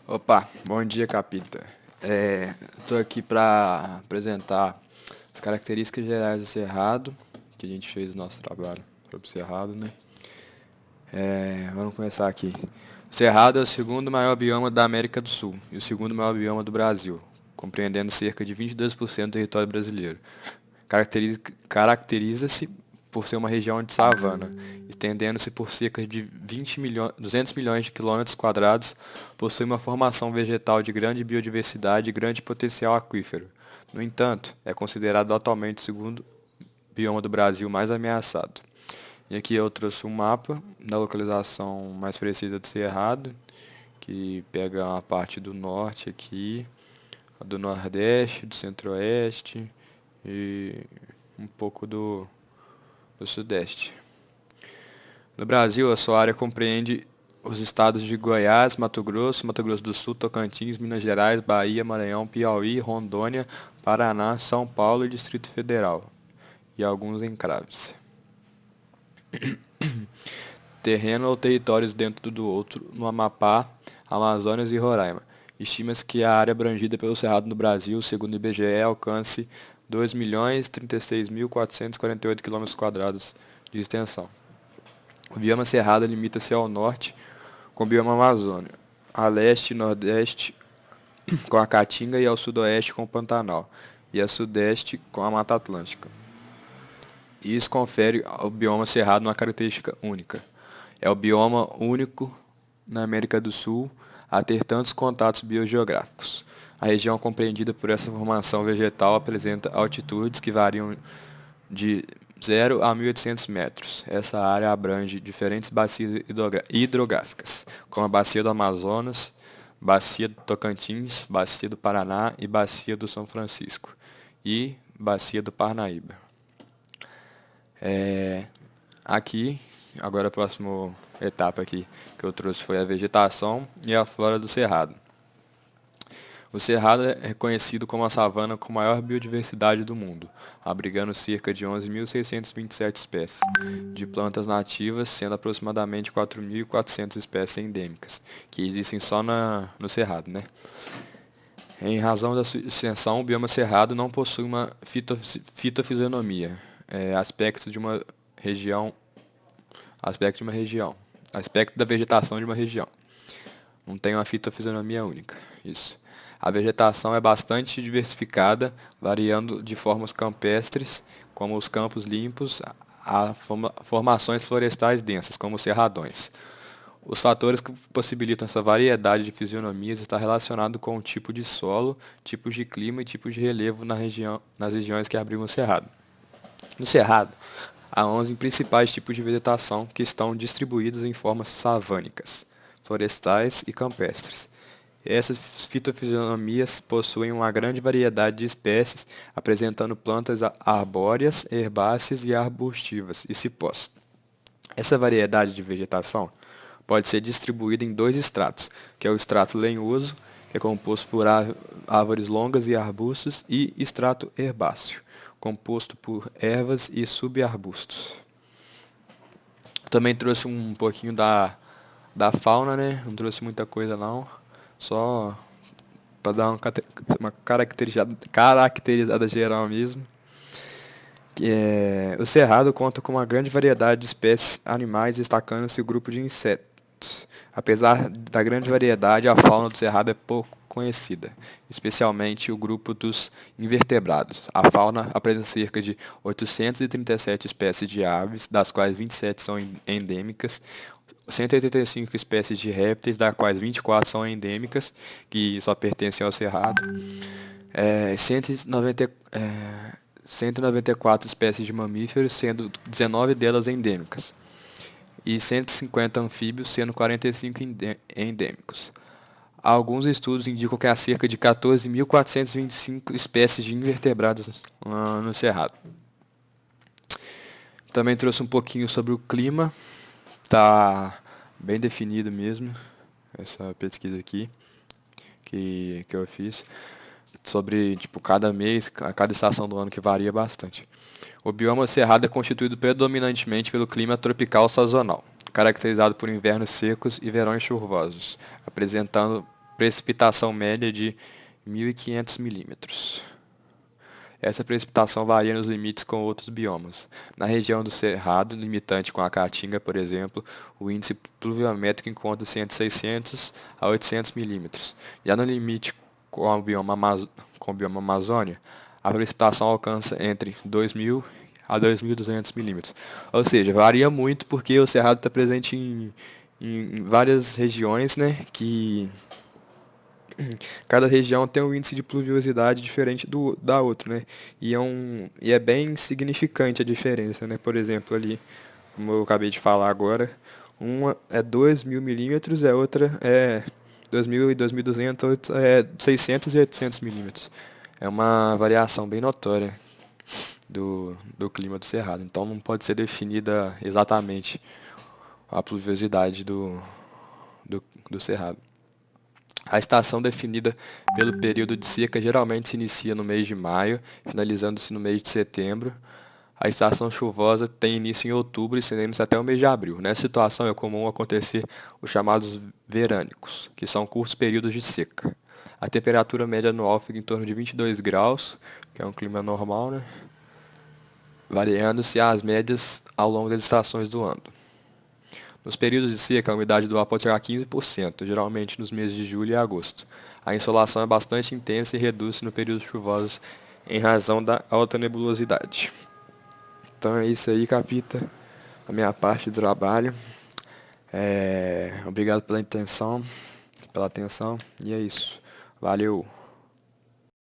Opa, bom dia, Capita. Estou aqui para apresentar as características gerais do Cerrado, que a gente fez o nosso trabalho sobre o Cerrado, né? Vamos começar aqui. O Cerrado é o segundo maior bioma da América do Sul e o segundo maior bioma do Brasil, compreendendo cerca de 22% do território brasileiro. Caracteriza-se por ser uma região de savana, estendendo-se por cerca de 200 milhões de quilômetros quadrados, possui uma formação vegetal de grande biodiversidade e grande potencial aquífero. No entanto, é considerado atualmente o segundo bioma do Brasil mais ameaçado. E aqui eu trouxe um mapa da localização mais precisa do Cerrado, que pega a parte do norte aqui, a do nordeste, do centro-oeste e um pouco do sudeste. No Brasil, a sua área compreende os estados de Goiás, Mato Grosso do Sul, Tocantins, Minas Gerais, Bahia, Maranhão, Piauí, Rondônia, Paraná, São Paulo e Distrito Federal, e alguns encraves. Terreno ou territórios dentro do outro no Amapá, Amazonas e Roraima. Estima-se que a área abrangida pelo Cerrado no Brasil, segundo o IBGE, alcance 2.036.448 km² de extensão. O bioma Cerrado limita-se ao norte com o bioma Amazônia, a leste e nordeste com a Caatinga e ao sudoeste com o Pantanal, e a sudeste com a Mata Atlântica. Isso confere ao bioma Cerrado uma característica única. É o bioma único na América do Sul a ter tantos contatos biogeográficos. A região compreendida por essa formação vegetal apresenta altitudes que variam de 0 a 1.800 metros. Essa área abrange diferentes bacias hidrográficas, como a Bacia do Amazonas, Bacia do Tocantins, Bacia do Paraná e Bacia do São Francisco, e Bacia do Parnaíba. Aqui, agora a próxima etapa aqui que eu trouxe foi a vegetação e a flora do Cerrado. O Cerrado é reconhecido como a savana com maior biodiversidade do mundo, abrigando cerca de 11.627 espécies de plantas nativas, sendo aproximadamente 4.400 espécies endêmicas, que existem só no Cerrado, né? Em razão da sua extensão, o bioma Cerrado não possui uma fitofisionomia, aspecto de uma região, aspecto da vegetação de uma região. Não tem uma fitofisionomia única, isso. A vegetação é bastante diversificada, variando de formas campestres, como os campos limpos, a formações florestais densas, como os cerradões. Os fatores que possibilitam essa variedade de fisionomias estão relacionados com o tipo de solo, tipos de clima e tipos de relevo nas regiões que abrigam o cerrado. No cerrado, há 11 principais tipos de vegetação que estão distribuídos em formas savânicas, florestais e campestres. Essas fitofisionomias possuem uma grande variedade de espécies, apresentando plantas arbóreas, herbáceas e arbustivas e cipós. Essa variedade de vegetação pode ser distribuída em dois estratos, que é o estrato lenhoso, que é composto por árvores longas e arbustos, e estrato herbáceo, composto por ervas e subarbustos. Também trouxe um pouquinho da fauna, né? Não trouxe muita coisa não, só para dar uma caracterizada geral mesmo. O cerrado conta com uma grande variedade de espécies animais, destacando-se o grupo de insetos. Apesar da grande variedade, a fauna do cerrado é pouco conhecida, especialmente o grupo dos invertebrados. A fauna apresenta cerca de 837 espécies de aves, das quais 27 são endêmicas, 185 espécies de répteis, das quais 24 são endêmicas, que só pertencem ao cerrado, 194 espécies de mamíferos, sendo 19 delas endêmicas, e 150 anfíbios, sendo 45 endêmicos. Alguns estudos indicam que há cerca de 14.425 espécies de invertebrados no Cerrado. Também trouxe um pouquinho sobre o clima, tá bem definido mesmo, essa pesquisa aqui que eu fiz, sobre tipo cada mês, cada estação do ano, que varia bastante. O bioma cerrado é constituído predominantemente pelo clima tropical sazonal, caracterizado por invernos secos e verões chuvosos, apresentando precipitação média de 1.500 milímetros. Essa precipitação varia nos limites com outros biomas. Na região do Cerrado, limitante com a Caatinga, por exemplo, o índice pluviométrico encontra-se entre 600 a 800 milímetros. Já no limite com o bioma Amazônia, a precipitação alcança entre 2.000 a 2.200 milímetros. Ou seja, varia muito porque o Cerrado está presente em várias regiões, né, que cada região tem um índice de pluviosidade diferente da outra, né? E é bem significante a diferença, né? Por exemplo, ali, como eu acabei de falar agora, uma é 2.000 milímetros, a outra é 2.000 e 2.200, outra é 600 e 800 milímetros. É uma variação bem notória do clima do Cerrado. Então não pode ser definida exatamente a pluviosidade do Cerrado. A estação definida pelo período de seca geralmente se inicia no mês de maio, finalizando-se no mês de setembro. A estação chuvosa tem início em outubro e estendendo-se até o mês de abril. Nessa situação é comum acontecer os chamados verânicos, que são curtos períodos de seca. A temperatura média anual fica em torno de 22 graus, que é um clima normal, né? Variando-se as médias ao longo das estações do ano. Nos períodos de seca, a umidade do ar pode chegar a 15%, geralmente nos meses de julho e agosto. A insolação é bastante intensa e reduz-se no período chuvoso em razão da alta nebulosidade. Então é isso aí, Capita, a minha parte do trabalho. Obrigado pela atenção, e é isso. Valeu!